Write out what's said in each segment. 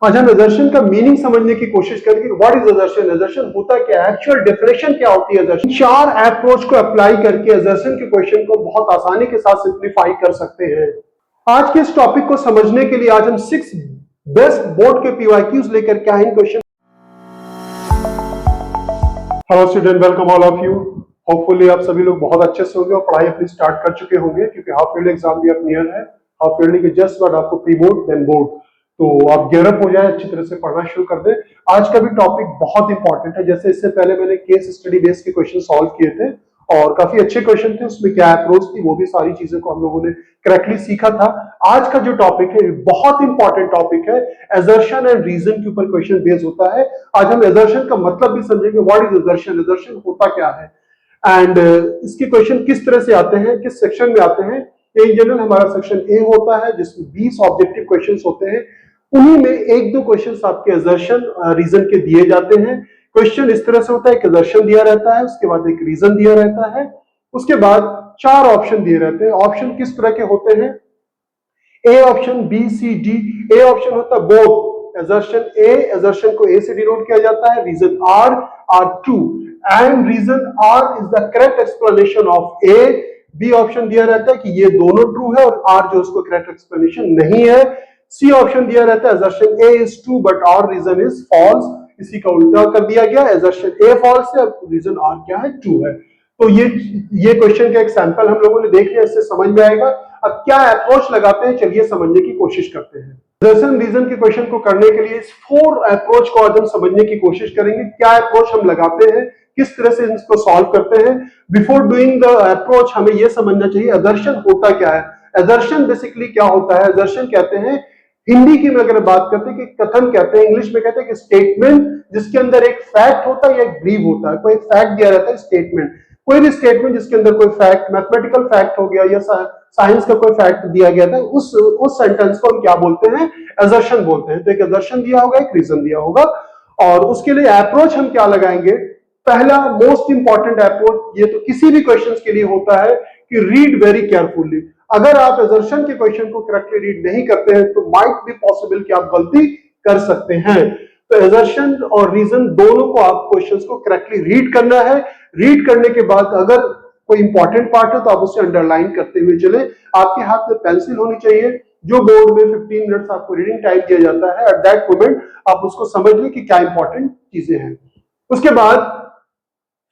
आज हम assertion का मीनिंग समझने की कोशिश करेंगे। What is assertion? assertion होता क्या है, एक्चुअल डेफिनेशन क्या होती है assertion। चार अप्रोच को अप्लाई करके assertion के क्वेश्चन को बहुत आसानी के साथ सिंप्लीफाई कर सकते हैं। आज के इस टॉपिक को समझने के लिए आज हम 6 बेस्ट बोर्ड के पीवाईक्यूज लेकर के आए question. Hello student, welcome all of you. Hopefully आप सभी लोग बहुत अच्छे से होंगे और पढ़ाई अपनी स्टार्ट कर चुके होंगे, क्योंकि हाफ ईयरली एग्जाम भी अब नियर है। हाफ ईयरली के जस्ट बाद आपको प्री बोर्ड देन बोर्ड, तो आप गियर अप हो जाए, अच्छी तरह से पढ़ना शुरू कर दें। आज का भी टॉपिक बहुत इंपॉर्टेंट है। जैसे इससे पहले मैंने केस स्टडी बेस्ड के क्वेश्चन सॉल्व किए थे और काफी अच्छे क्वेश्चन थे, उसमें क्या अप्रोच थी वो भी सारी चीजों को हम लोगों ने करेक्टली सीखा था। आज का जो टॉपिक है बहुत इंपॉर्टेंट टॉपिक है, असर्शन एंड रीजन के ऊपर क्वेश्चन बेस होता है। आज हम असर्शन का मतलब भी समझेंगे। व्हाट इज असर्शन, असर्शन होता क्या है, एंड इसके क्वेश्चन किस तरह से आते हैं, किस सेक्शन में आते हैं। इन जनरल हमारा सेक्शन ए होता है जिसमें 20 ऑब्जेक्टिव क्वेश्चंस होते हैं, उन्हीं में एक दो क्वेश्चंस आपके असर्शन रीजन के दिए जाते हैं। क्वेश्चन इस तरह से होता है, एक असर्शन दिया रहता है, उसके बाद एक रीजन दिया रहता है, उसके बाद 4 ऑप्शन दिए रहते हैं। ऑप्शन किस तरह के होते हैं, A option, B, C, D. A option होता है बोथ, असर्शन ए, असर्शन को ए से डिनोट किया जाता है, reason R true and reason R is the correct explanation of A. B option दिया रहता है कि ये दोनों ट्रू है और आर जो उसको करेक्ट एक्सप्लेनेशन नहीं है। सी ऑप्शन दिया रहता है assertion A is true but R reason is false. इसी का उल्टा कर दिया गया, असर्शन ए फॉल्स है, रीजन आर क्या है, ट्रू है। तो ये क्वेश्चन का एक सैंपल हम लोगों ने देख लिया, इससे समझ में आएगा। अब क्या अप्रोच लगाते हैं, चलिए समझने की कोशिश करते हैं। असर्शन रीजन के क्वेश्चन को करने के लिए इस 4 अप्रोच को आज हम समझने की कोशिश करेंगे। क्या अप्रोच हम लगाते हैं, किस तरह से इसको सॉल्व करते हैं। बिफोर डूइंग द अप्रोच हमें यह समझना चाहिए असर्शन होता क्या है। असर्शन बेसिकली क्या होता है, असर्शन कहते हैं, हिंदी की में अगर बात करते हैं कि कथन कहते हैं, इंग्लिश में कहते हैं कि स्टेटमेंट, जिसके अंदर एक फैक्ट होता है या एक ब्रीफ होता है। कोई फैक्ट दिया रहता है, स्टेटमेंट, कोई भी स्टेटमेंट जिसके अंदर कोई फैक्ट, मैथमेटिकल फैक्ट हो गया या साइंस का कोई फैक्ट दिया गया था, उस सेंटेंस को हम क्या बोलते हैं, असर्शन बोलते हैं। तो एक असर्शन दिया होगा, एक रीजन दिया होगा, और उसके लिए अप्रोच हम क्या लगाएंगे। पहला मोस्ट इंपॉर्टेंट अप्रोच, ये तो किसी भी क्वेश्चन के लिए होता है कि रीड वेरी केयरफुली। अगर आप असर्शन के क्वेश्चन को करेक्टली रीड नहीं करते हैं तो माइट बी पॉसिबल कि आप गलती कर सकते हैं। तो असर्शन और रीजन दोनों को आप क्वेश्चंस को करेक्टली रीड करना है। रीड करने के बाद अगर कोई इंपॉर्टेंट पार्ट है तो आप उसे अंडरलाइन करते हुए चले। आपके हाथ में पेंसिल होनी चाहिए। जो बोर्ड में 15 मिनट्स आपको रीडिंग टाइम दिया जाता है, एट दैट मोमेंट आप उसको समझ लें कि क्या इंपॉर्टेंट चीजें हैं। उसके बाद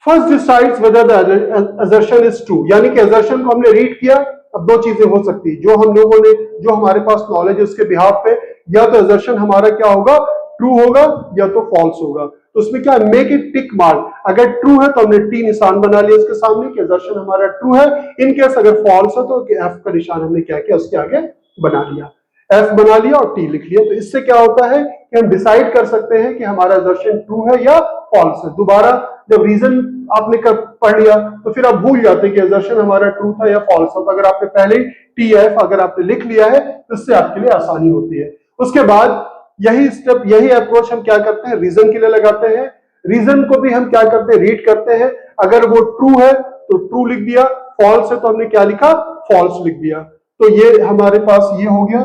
first decides whether the assertion is true, यानी कि असर्शन को हमने रीड किया। अब 2 चीजें हो सकती है, जो हम लोगों ने, जो हमारे पास नॉलेज है उसके बिहाफ पे, या तो असर्शन हमारा क्या होगा, ट्रू होगा, या तो फॉल्स होगा। तो उसमें क्या, मेक इट टिक मार्क। अगर ट्रू है तो हमने टी निशान बना लिया उसके सामने कि असर्शन हमारा ट्रू है। इन केस अगर फॉल्स है तो एफ का निशान हमने क्या किया, उसके आगे बना लिया, एफ बना लिया और टी लिख लिया। तो इससे क्या होता है कि हम डिसाइड कर सकते हैं कि हमारा असर्शन ट्रू है या फॉल्स है। दोबारा जब रीजन आपने पढ़ लिया तो फिर आप भूल जाते हैं कि असर्शन हमारा ट्रू था या फॉल्स था। तो अगर आपने पहले टी एफ अगर आपने लिख लिया है तो इससे आपके लिए आसानी होती है। उसके बाद यही स्टेप, यही अप्रोच हम क्या करते हैं, रीजन के लिए लगाते हैं। रीजन को भी हम क्या करते हैं, रीड करते हैं। अगर वो ट्रू है तो ट्रू लिख दिया, फॉल्स है तो हमने क्या लिखा, फॉल्स लिख दिया। तो ये हमारे पास ये हो गया,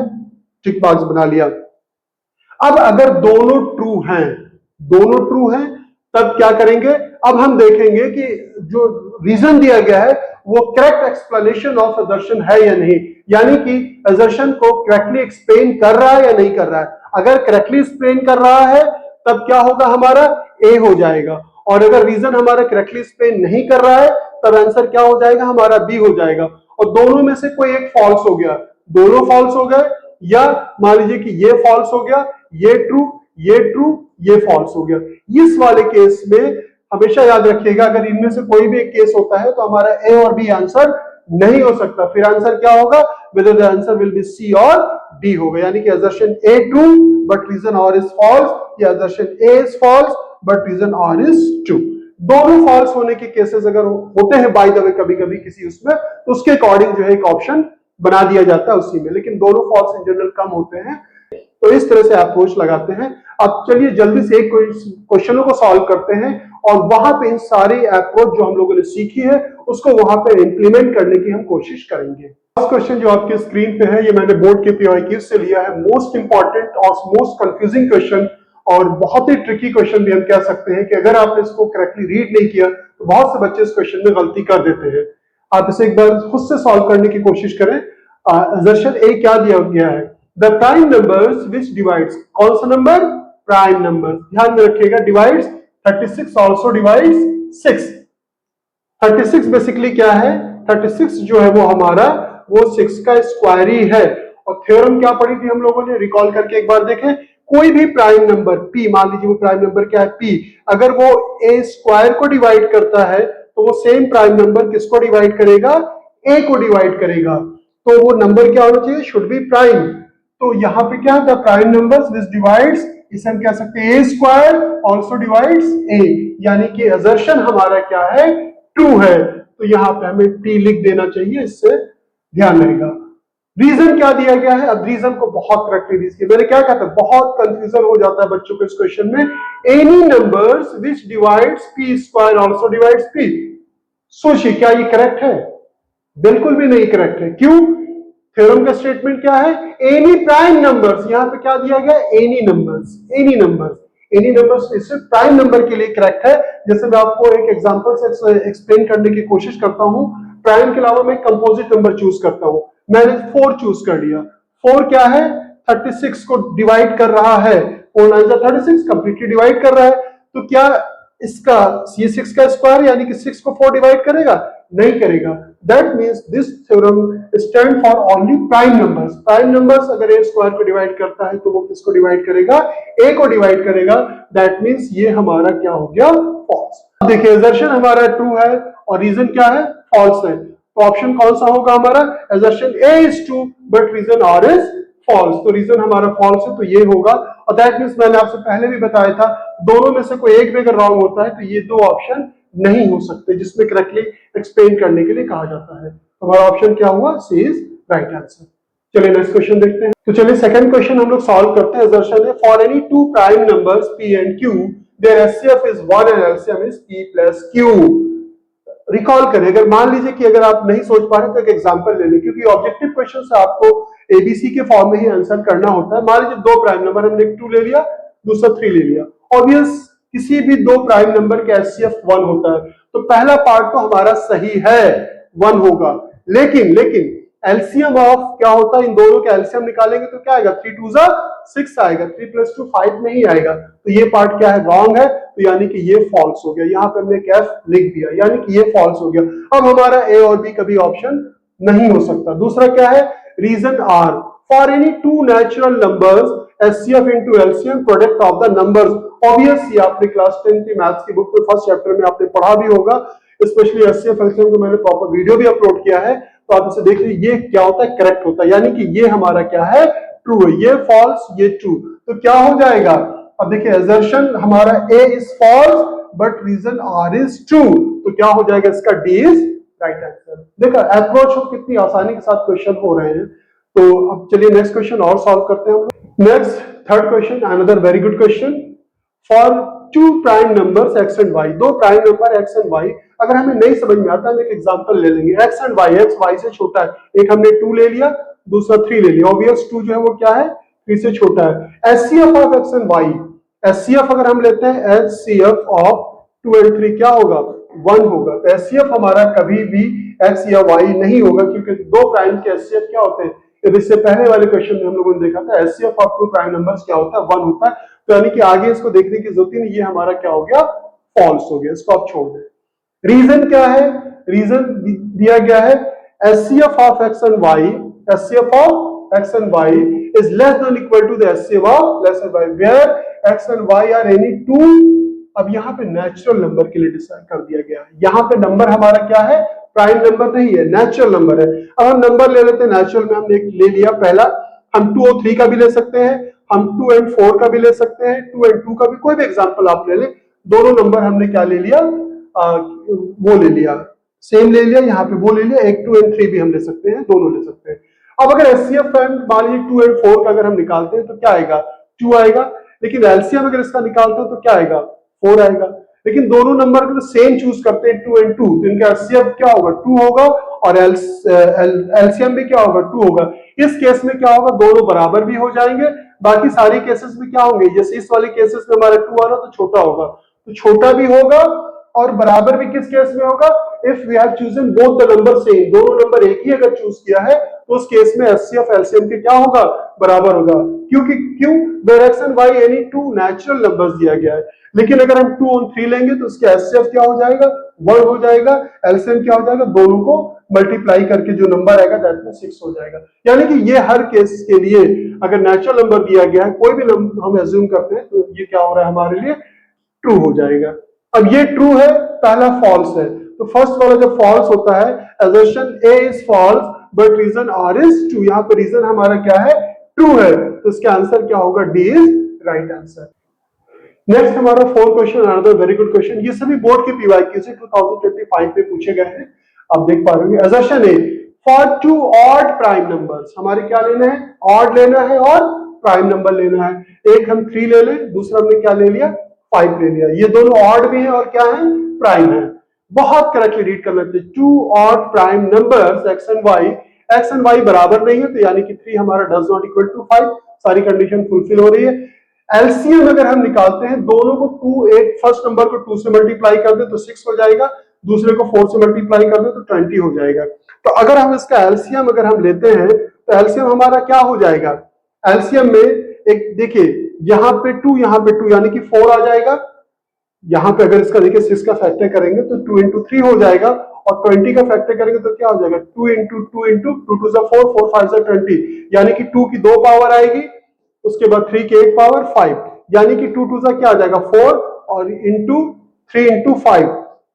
टिक मार्क्स बना लिया। अब अगर दोनों ट्रू हैं, दोनों ट्रू हैं, तब क्या करेंगे, अब हम देखेंगे कि जो रीजन दिया गया है वो करेक्ट एक्सप्लेनेशन ऑफ असर्शन है या नहीं, यानी कि असर्शन को करेक्टली एक्सप्लेन कर रहा है या नहीं कर रहा है। अगर करेक्टली एक्सप्लेन कर रहा है तब क्या होगा, हमारा ए हो जाएगा, और अगर रीजन हमारा करेक्टली एक्सप्लेन नहीं कर रहा है तब आंसर क्या हो जाएगा, हमारा बी हो जाएगा। और दोनों में से कोई एक फॉल्स हो गया, दोनों फॉल्स हो गए, या मान लीजिए कि ये फॉल्स हो गया, ये ट्रू, ये ट्रू, ये फॉल्स हो गया। इस वाले केस में हमेशा याद रखिएगा, अगर इनमें से कोई भी एक केस होता है तो हमारा ए और बी आंसर नहीं हो सकता। फिर आंसर क्या होगा, whether the answer will be C और D होगा, यानी कि assertion A true but reason R is false, या assertion A is false but reason R is true। दोनों फॉल्स होने के केसेस अगर होते हैं बाय द वे कभी कभी किसी उसमें, तो उसके अकॉर्डिंग जो है एक ऑप्शन बना दिया जाता है उसी में, लेकिन दोनों फॉल्स इन जनरल कम होते हैं। तो इस तरह से अप्रोच लगाते हैं। अब चलिए जल्दी से एक क्वेश्चनों को सॉल्व करते हैं और वहां पे इन सारे अप्रोच जो हम लोगों ने सीखी है उसको वहां पे इंप्लीमेंट करने की हम कोशिश करेंगे। फर्स्ट क्वेश्चन जो आपके स्क्रीन पे है ये मैंने बोर्ड के पीवाईक्यू से लिया है। मोस्ट इंपॉर्टेंट और मोस्ट कंफ्यूजिंग क्वेश्चन और बहुत ही ट्रिकी क्वेश्चन भी हम कह सकते हैं कि अगर आपने इसको करेक्टली रीड नहीं किया तो बहुत से बच्चे इस क्वेश्चन में गलती कर देते हैं। आप इसे एक बार खुद से सॉल्व करने की कोशिश करें। असर्शन ए क्या दिया गया है, the prime numbers which divides, कौन सा नंबर, प्राइम नंबर, ध्यान में रखिएगा, डिवाइड्स 36 आल्सो डिवाइड्स 6। 36 बेसिकली क्या है, 36 जो है वो हमारा वो 6 का स्क्वायर ही है। और थ्योरम क्या पढ़ी थी हम लोगों ने, रिकॉल करके एक बार देखें। कोई भी प्राइम नंबर p, मान लीजिए वो प्राइम नंबर क्या है p, अगर वो a स्क्वायर को डिवाइड करता है तो वो सेम प्राइम नंबर किसको डिवाइड करेगा, a को डिवाइड करेगा। तो वो नंबर क्या होना चाहिए, शुड बी प्राइम। तो यहाँ पे क्या है, प्राइम नंबर्स विच डिवाइड्स, इसे हम कह सकते हैं a square also divides a, यानी कि असर्शन हमारा क्या है, ट्रू है। तो यहाँ पे हमें t लिख देना चाहिए, इससे ध्यान रहेगा। रीजन क्या दिया गया है, अब रीजन को बहुत करेक्टली रीज किया। मैंने क्या कहा था, बहुत कंफ्यूजन हो जाता है बच्चों को इस क्वेश्चन में। Any numbers which divides p square also divides p। सोचिए क्या ये करेक्ट है, बिल्कुल भी नहीं करेक्ट है। क्यों, थ्योरम का स्टेटमेंट क्या है, एनी प्राइम नंबर्स, यहां पे क्या दिया गया, any numbers, any numbers, any numbers सिर्फ प्राइम नंबर के लिए करेक्ट है। जैसे मैं आपको एक एग्जांपल से एक्सप्लेन करने की कोशिश करता हूं। प्राइम के अलावा मैं कंपोजिट नंबर चूज करता हूं, मैंने 4 चूज कर लिया। 4 क्या है, 36 को डिवाइड कर रहा है, 4 9 36 कंप्लीटली डिवाइड कर रहा है। तो क्या इसका ये 6 का स्क्वायर यानी कि 6 को 4 डिवाइड करेगा, नहीं करेगा। That means this theorem stand for only prime numbers. Prime numbers अगर a स्क्वायर को डिवाइड करता है तो वो किसको डिवाइड करेगा, a को डिवाइड करेगा। दैट मींस ये हमारा क्या हो गया, फॉल्स। देखिए असर्शन हमारा ट्रू है और रीजन क्या है, फॉल्स है। तो ऑप्शन कौन सा होगा हमारा, assertion A is true but reason R is false. तो रीजन हमारा फॉल्स है, तो ये होगा। और दैट मींस मैंने आपसे पहले भी बताया था, दोनों में से कोई एक भी अगर रॉन्ग होता है तो ये दो ऑप्शन नहीं हो सकते जिसमें करेक्टली एक्सप्लेन करने के लिए कहा जाता है। हमारा ऑप्शन क्या हुआ, सी इज राइट आंसर। चलिए नेक्स्ट क्वेश्चन देखते हैं। तो चलिए सेकंड क्वेश्चन हम लोग सॉल्व करते हैं। असर्शन है for any two prime numbers p and q their HCF is 1 and LCM is p plus q। Recall करें, अगर मान लीजिए कि अगर आप नहीं सोच पा रहे तो एक एग्जांपल ले लें, क्योंकि ऑब्जेक्टिव क्वेश्चन से आपको एबीसी के फॉर्म में ही आंसर करना होता है। मान लीजिए दो प्राइम नंबर, हमने एक 2 ले लिया, दूसरा 3 ले लिया। ऑब्वियस किसी भी दो प्राइम नंबर का HCF 1 होता है, तो पहला पार्ट तो हमारा सही है, 1 होगा। लेकिन एलसीएम ऑफ क्या होता है, इन दोनों का एलसीएम निकालेंगे तो क्या आएगा, 3 2 6 आएगा, 3 + 2 5 नहीं आएगा। तो ये पार्ट क्या है, रॉन्ग है। तो यानी कि ये फॉल्स हो गया। यहाँ पे हमने एक F लिख दिया, यानी कि ये फॉल्स हो गया। अब हमारा ए और बी कभी ऑप्शन नहीं हो सकता। दूसरा क्या है, reason R for any two natural numbers HCF into LCM product of the numbers. Obvious ये आपने क्लास 10 की मैथ्स की बुक में फर्स्ट चैप्टर में आपने पढ़ा भी होगा, स्पेशली HCF LCM को मैंने प्रॉपर वीडियो भी अपलोड किया है, तो आप इसे देख लीजिए। ये क्या होता है, करेक्ट होता है, यानी कि ये हमारा क्या है, ट्रू है। ये फॉल्स, ये ट्रू। तो क्या हो जाएगा, अब देखिए असर्शन हमारा A is false but reason R is true. तो क्या हो जाएगा, इसका D इज राइट आंसर। देखा अप्रोच हो कितनी आसानी के साथ क्वेश्चन हो रहे हैं। तो अब चलिए नेक्स्ट क्वेश्चन और सॉल्व करते हैं हम लोग। Next third question, another very good question. For two prime numbers x and y, दो prime number x and y, अगर हमें नहीं समझ में आता हम एक एग्जांपल ले लेंगे। x and y, x y से छोटा है, एक हमने 2 ले लिया, दूसरा 3 ले लिया। ऑब्वियस 2 जो है वो क्या है, 3 से छोटा है। HCF of x and y, HCF अगर हम लेते हैं HCF ऑफ 2 एंड 3 क्या होगा, 1 होगा। तो HCF हमारा कभी भी x या y नहीं होगा, क्योंकि दो प्राइम के HCF क्या होते हैं, इससे पहले वाले क्वेश्चन में हम लोगों ने देखा था HCF of two prime numbers क्या होता है, 1 होता है। तो यानी कि आगे इसको देखने की जरूरत ही नहीं, ये हमारा क्या हो गया, फॉल्स हो गया। इसको आप छोड़ दें। रीजन क्या है, रीजन दिया गया है HCF of x and y, HCF of x and y is less than equal to the HCF of less than y where x and y are any two। अब यहाँ पे नेचुरल नंबर के लिए decide कर दिया गया है। यहाँ पे नंबर हमारा क्या है, प्राइम नंबर नहीं है, नेचुरल नंबर है। अब हम नंबर ले लेते हैं, नेचुरल में हमने ले लिया पहला, हम 2 और 3 का भी ले सकते हैं, हम 2 एंड 4 का भी ले सकते हैं, 2 एंड 2 का भी, कोई भी एग्जांपल आप ले लें। दोनों नंबर हमने क्या ले लिया, वो ले लिया, सेम ले लिया, यहाँ पे वो ले लिया। एक 2 एंड 3 भी हम ले सकते हैं, दोनों ले सकते हैं। अब अगर HCF मान लीजिए 2 एंड 4 का अगर हम निकालते हैं तो क्या आएगा, 2 आएगा। लेकिन LCM अगर इसका निकालते हैं तो क्या आएगा, 4 आएगा। लेकिन दोनों नंबर को सेम चूज करते हैं 2 and 2, तो इनका एचसीएफ क्या होगा 2 होगा और एलसीएम भी क्या होगा 2 होगा। इस केस में क्या होगा दोनों बराबर भी हो जाएंगे। बाकी सारे केसेस में क्या होंगे, जैसे इस वाले केसेस में हमारा 2 आ रहा तो छोटा होगा, तो छोटा भी होगा और बराबर भी किस केस में होगा, if we have chosen both the number same, दोनों नंबर एक ही अगर चूज किया है तो उस केस में एचसीएफ एलसीएम के क्या होगा बराबर होगा। क्योंकि क्यों, there X and Y any two natural numbers दिया गया है। लेकिन अगर हम 2 और 3 लेंगे तो उसका एचसीएफ क्या हो जाएगा 1 हो जाएगा, एलसीएम क्या हो जाएगा, दोनों को मल्टीप्लाई करके जो नंबर आएगा दैट मींस 6 हो जाएगा। यानी कि ये हर केस के लिए अगर नेचुरल नंबर दिया गया है कोई भी नंबर हम एज्यूम करते हैं तो ये क्या हो रहा है हमारे लिए ट्रू हो जाएगा। अब ये ट्रू है, पहला फॉल्स है, तो फर्स्ट वाला जब फॉल्स होता है assertion A is false but reason R is true, यहाँ पर रीजन हमारा क्या है ट्रू है, तो इसका आंसर क्या होगा D is right answer. Next हमारा 4 question, another very good question, ये सभी बोर्ड के पीवाईक्यू से 2025 में पूछे गए हैं, आप देख पा रहे हो। assertion A for 2 odd prime numbers, हमारे क्या लेना है ऑड लेना है और प्राइम नंबर लेना है। एक हम 3 ले लें, दूसरा हमने क्या ले लिया 5 ले लिया, ये दोनों ऑड भी है और क्या है प्राइम है। बहुत करेक्टली रीड कर लेते हैं, 2 odd prime numbers x and y बराबर नहीं है, तो यानी कि 3 हमारा डज नॉट इक्वल टू 5, सारी कंडीशन फुलफिल हो रही है। एलसीएम अगर हम निकालते हैं दोनों को 2, एक फर्स्ट नंबर को 2 से मल्टीप्लाई कर दे तो 6 हो जाएगा, दूसरे को 4 से मल्टीप्लाई कर दे तो 20 हो जाएगा। तो अगर हम इसका एलसीएम अगर हम लेते हैं तो एलसीएम हमारा क्या हो जाएगा, एलसीएम में एक देखिए यहाँ पे 2 यहाँ पे 2 यानी कि 4 आ जाएगा, यहाँ पे अगर इसका देखिए 6 का फैक्टर करेंगे तो 2 into 3 हो जाएगा और 20 का फैक्टर करेंगे तो क्या हो जाएगा 2 into 2 into 2 to 4 4 5 20, यानी कि 2 की 2 पावर आएगी, उसके बाद 3 की 1 पावर 5, यानी कि 2 2 क्या आ जाएगा 4 और इंटू 3 into 5,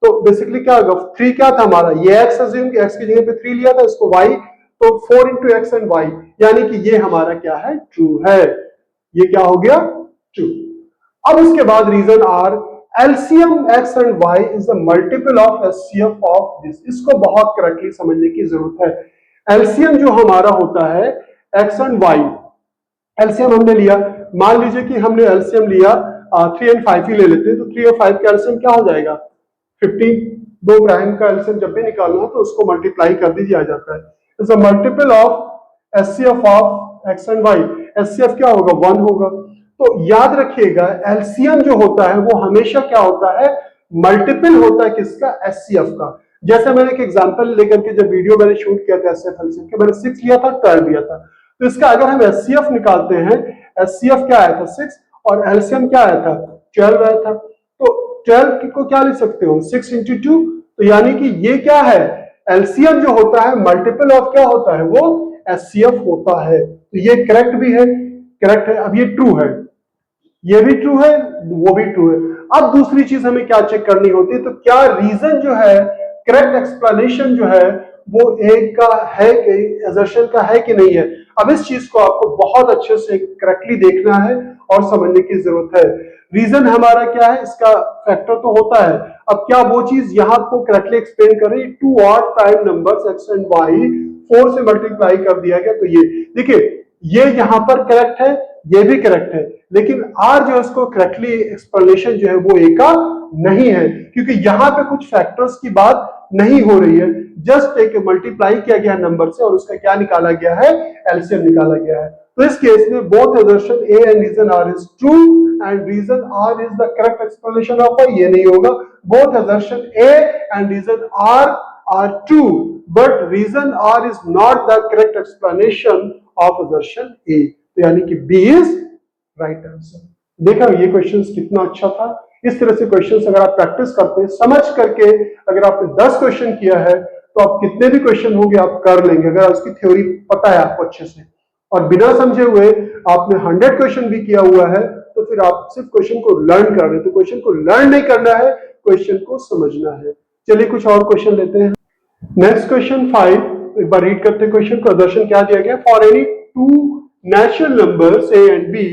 तो बेसिकली क्या होगा 3 क्या था हमारा ये x अज्यूम कि x की जगह पे 3 लिया था, इसको y, तो 4 into x and y, यानी कि ये हमारा क्या है ट्रू है, ये क्या हो गया ट्रू। अब उसके बाद reason R LCM x and y is the multiple of HCF of this, इसको बहुत करेक्टली समझने की जरूरत है। LCM जो हमारा होता है x and y, LCM हमने लिया, मान लीजिए कि हमने LCM लिया 3 and 5 ही ले लेते हैं, तो 3 और 5 का LCM क्या हो जाएगा 15, दो प्राइम का LCM जब भी निकालना हो तो उसको मल्टीप्लाई कर दीजिए आ जाता है। It's a multiple of HCF of x and y, HCF क्या होगा 1 होगा। तो याद रखिएगा एलसीएम जो होता है वो हमेशा क्या होता है मल्टीपल होता है किसका एचसीएफ का। जैसे मैंने एक एग्जांपल लेकर के जब वीडियो मैंने शूट किया था एचसीएफ एलसीएम के, मैंने 6 लिया था 12 लिया था, तो इसका अगर हम एचसीएफ निकालते हैं, एचसीएफ क्या आया था 6 और एलसीएम क्या आया था 12 आया था, तो 12 को क्या लिख सकते हो 6 into 2, तो यानी कि ये क्या है एलसीएम जो होता है मल्टीपल ऑफ क्या होता है वो एचसीएफ होता है। तो ये करेक्ट भी है, करेक्ट है। अब ये ट्रू है, ये भी ट्रू है, वो भी ट्रू है। अब दूसरी चीज हमें क्या चेक करनी होती है, तो क्या रीजन जो है करेक्ट एक्सप्लेनेशन जो है वो एक का है कि assertion का है कि नहीं है। अब इस चीज को आपको बहुत अच्छे से करेक्टली देखना है और समझने की जरूरत है। रीजन हमारा क्या है, इसका फैक्टर तो होता है, अब क्या वो चीज यहां आपको करेक्टली एक्सप्लेन कर रही है, 2 odd prime numbers x and y 4 से मल्टीप्लाई कर दिया गया, तो ये देखिए ये यहां पर करेक्ट है, ये भी करेक्ट है, लेकिन आर जो इसको करेक्टली एक्सप्लेनेशन जो है वो ए का नहीं है, क्योंकि यहां पे कुछ फैक्टर्स की बात नहीं हो रही है, जस्ट एक मल्टीप्लाई किया गया नंबर से और उसका क्या निकाला गया है एलसीएम निकाला गया है। तो इस केस में both assertion A and reason R is true and reason R is the correct explanation of Y, ये नहीं होगा। Both assertion A and reason R are true but reason R is not the correct explanation of assertion A, तो यानी कि B is right answer। देखा ये questions कितना अच्छा था। इस तरह से क्वेश्चंस अगर आप प्रैक्टिस करते हैं समझ करके, अगर आपने 10 क्वेश्चन किया है तो आप कितने भी क्वेश्चन होंगे आप कर लेंगे, अगर उसकी थ्योरी पता है आपको अच्छे से, और बिना समझे हुए आपने 100 क्वेश्चन भी किया हुआ है तो फिर आप सिर्फ क्वेश्चन को लर्न कर रहे हैं। तो क्वेश्चन को लर्न नहीं करना है, क्वेश्चन को समझना है। चलिए कुछ और क्वेश्चन लेते हैं। नेक्स्ट क्वेश्चन 5, एक बार रीड करते हैं क्वेश्चन को। प्रदर्शन क्या दिया गया, for any 2 natural numbers a and b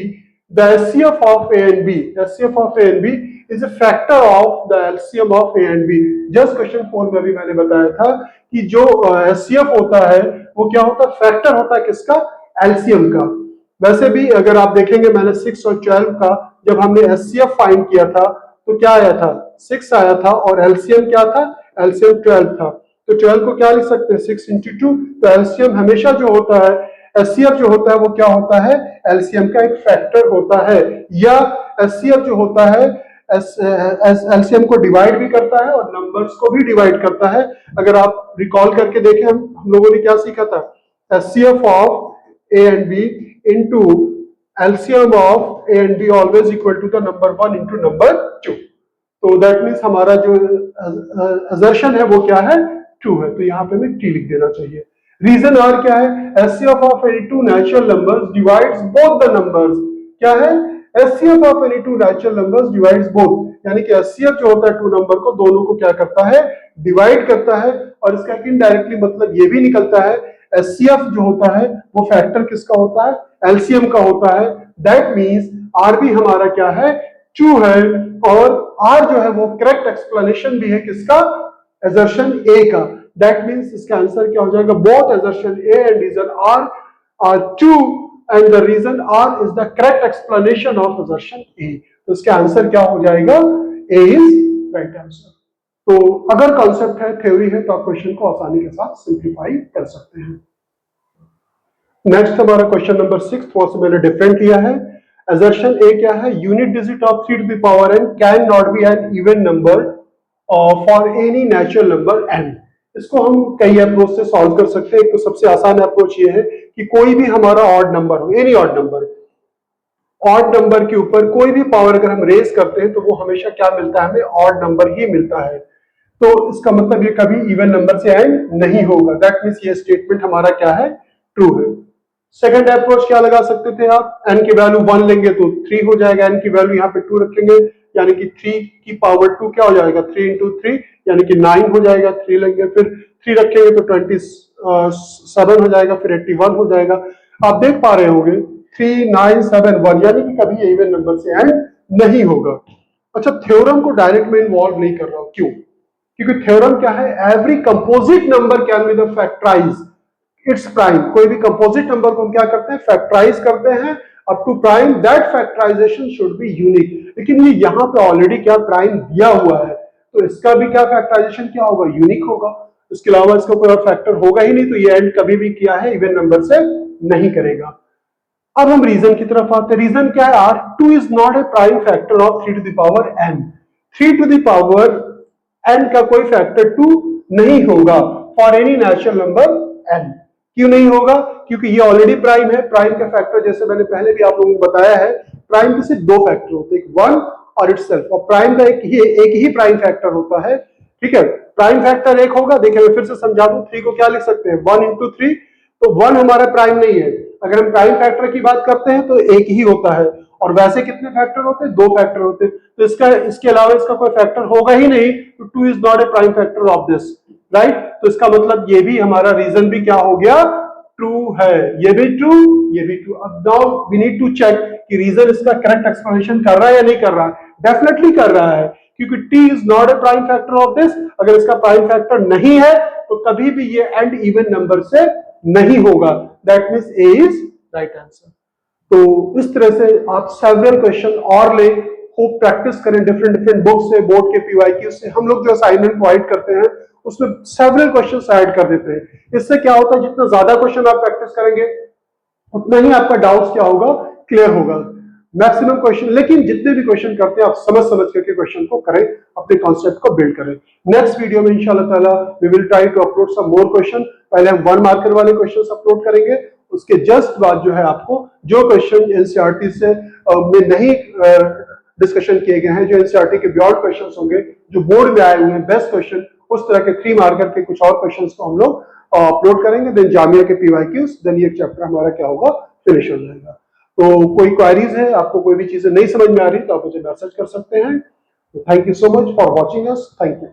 the HCF of a and b, HCF of a and b is a factor of the LCM of a and b। Just question 4 में भी मैंने बताया था कि जो HCF होता है वो क्या होता है फैक्टर होता है किसका LCM का। वैसे भी अगर आप देखेंगे मैंने 6 और 12 का जब हमने HCF फाइंड किया था तो क्या आया था 6 आया था, और एलसीएम क्या था, एलसीएम 12 था। तो 12 को क्या लिख सकते हैं 6 into 2। तो एलसीएम हमेशा जो होता है, एचसीएफ जो होता है वो क्या होता है, एलसीएम का एक फैक्टर होता है, या एचसीएफ जो होता है एलसीएम को डिवाइड भी करता है और नंबर्स को भी डिवाइड करता है। अगर आप रिकॉल करके देखें, हम लोगों ने क्या सीखा था, HCF of A and B into LCM of A and B always equal to the number 1 into number 2। तो दैट मींस हमारा जो असर्शन है वो क्या है, 2 है। तो यहाँ पे हमें टी लिख देना चाहिए। रीजन आर क्या है, HCF of any two natural numbers divides both the numbers. क्या है, HCF of any two natural numbers divides both, यानी कि एचसीएफ जो होता है टू नंबर को, दोनों को क्या करता है, डिवाइड करता है। और इसका इनडायरेक्टली मतलब ये भी निकलता है, एचसीएफ जो होता है वो फैक्टर किसका होता है, एलसीएम का होता है। दैट मींस आर भी हमारा क्या है, 2 है, और आर जो है वो करेक्ट एक्सप्लेनेशन भी है किसका, assertion A का। That means इसका आंसर क्या हो जाएगा, both assertion A and reason R are true and the reason R is the correct explanation of assertion A। तो इसका आंसर क्या हो जाएगा, A is right answer। तो अगर कॉन्सेप्ट है, थ्योरी है, तो आप क्वेश्चन को आसानी के साथ सिंप्लीफाई कर सकते हैं। नेक्स्ट हमारा क्वेश्चन नंबर 6, थोड़ा सा मैंने डिफरेंट लिया है। assertion A क्या है, unit digit of 3 to the power n can not be an even number for any natural number n। इसको हम कई अप्रोच से सॉल्व कर सकते हैं। एक तो सबसे आसान अप्रोच ये है कि कोई भी हमारा ऑड नंबर हो, एनी ऑड नंबर के ऊपर कोई भी पावर अगर हम रेज करते हैं तो वो हमेशा क्या मिलता है, हमें ऑड नंबर ही मिलता है। तो इसका मतलब ये कभी इवन नंबर से एंड नहीं होगा। दैट मींस ये स्टेटमेंट हमारा क्या है, ट्रू है। सेकंड अप्रोच क्या लगा सकते थे आप, n की वैल्यू 1 लेंगे तो 3 हो जाएगा, n की वैल्यू यहाँ पे 2 रखेंगे यानी कि 3 की पावर 2 क्या हो जाएगा, 3 into 3 यानी कि 9 हो जाएगा। 3 लेंगे, फिर 3 रखेंगे तो 27 हो जाएगा, फिर 81 हो जाएगा। आप देख पा रहे होंगे 3 9 7 1, यानी कि कभी इवन नंबर से एंड नहीं होगा। अच्छा, थ्योरम को डायरेक्ट में इन्वॉल्व नहीं कर रहा हूं, क्यों, क्योंकि थ्योरम क्या है, every composite number can be the factorise its prime. कोई भी कंपोजिट नंबर को हम क्या करते हैं, फैक्टराइज करते हैं up to prime. That factorisation should be unique. लेकिन ये यहाँ पे ऑलरेडी क्या प्राइम दिया हुआ है, तो इसका भी क्या फैक्टराइजेशन क्या होगा, यूनिक होगा। इसके अलावा इसका कोई और फैक्टर होगा ही नहीं, तो ये एंड कभी भी किया है इवन नंबर से नहीं करेगा। अब हम रीजन की तरफ आते हैं। रीजन क्या है, R2 is not a prime factor of 3 to the power n। 3 to the power n का कोई फैक्टर 2 नहीं होगा for any natural number n। क्यों नहीं होगा, क्योंकि ये ऑलरेडी प्राइम है। प्राइम का फैक्टर जैसे मैंने पहले भी आप लोगों को बताया है, प्राइम के सिर्फ 2 फैक्टर होते हैं, 1 और इटसेल्फ। और प्राइम का एक ही प्राइम फैक्टर होता है, ठीक है। प्राइम फैक्टर 1 होगा। देखिए मैं फिर से समझा दूं, 3 को क्या लिख सकते हैं, 1 into 3। तो 1 हमारा प्राइम नहीं है। अगर हम प्राइम फैक्टर की बात करते हैं तो 1 ही होता है, और वैसे कितने फैक्टर होते हैं, 2 फैक्टर होते हैं। तो इसके अलावा इसका कोई फैक्टर होगा ही नहीं, तो 2 is not a prime factor of this, right. तो इसका मतलब ये भी हमारा रीजन भी क्या हो गया, ट्रू है। ये भी ट्रू, ये भी ट्रू। अब now we need to check कि रीजन इसका करेक्ट एक्सप्लेनेशन कर रहा है या नहीं कर रहा है। डेफिनेटली कर रहा है, क्योंकि t is not a prime factor of this. अगर इसका प्राइम फैक्टर नहीं है तो कभी भी ये एंड इवन नंबर से नहीं होगा। That means A is right answer. तो इस तरह से आप सेवरल क्वेश्चन और ले, खूब प्रैक्टिस करें डिफरेंट बुक्स से, बोर्ड के पीवाईक्यू से। हम लोग जो असाइनमेंट प्रोवाइड करते हैं उसमें सेवरल क्वेश्चंस ऐड कर देते हैं। इससे क्या होता है, जितना ज्यादा क्वेश्चन आप प्रैक्टिस करेंगे उतना ही आपका डाउट्स क्या होगा, क्लियर होगा। मैक्सिमम क्वेश्चन, लेकिन जितने भी क्वेश्चन करते हैं आप समझ करके क्वेश्चन को करें, अपने कॉन्सेप्ट को बिल्ड करें। नेक्स्ट वीडियो में इंशाल्लाह ताला we will try to upload some more question. पहले हम 1 मार्कर वाले क्वेश्चंस अपलोड करेंगे, उसके जस्ट बाद जो है आपको जो क्वेश्चन एनसीईआरटी से में नहीं डिस्कशन किए गए हैं, जो एनसीईआरटी के बियॉन्ड क्वेश्चंस होंगे, जो बोर्ड में आए हुए हैं बेस्ट क्वेश्चन, उस तरह के 3 मार्कर के कुछ और क्वेश्चंस को हम लोग अपलोड करेंगे। देन जामिया के पीवाईक्यूज, देन ये चैप्टर हमारा क्या होगा, फिनिश हो जाएगा। तो कोई क्वेरीज है, आपको कोई भी चीजें नहीं समझ में आ रही तो आप मुझे मैसेज कर सकते हैं। Thank you so much for watching us. Thank you.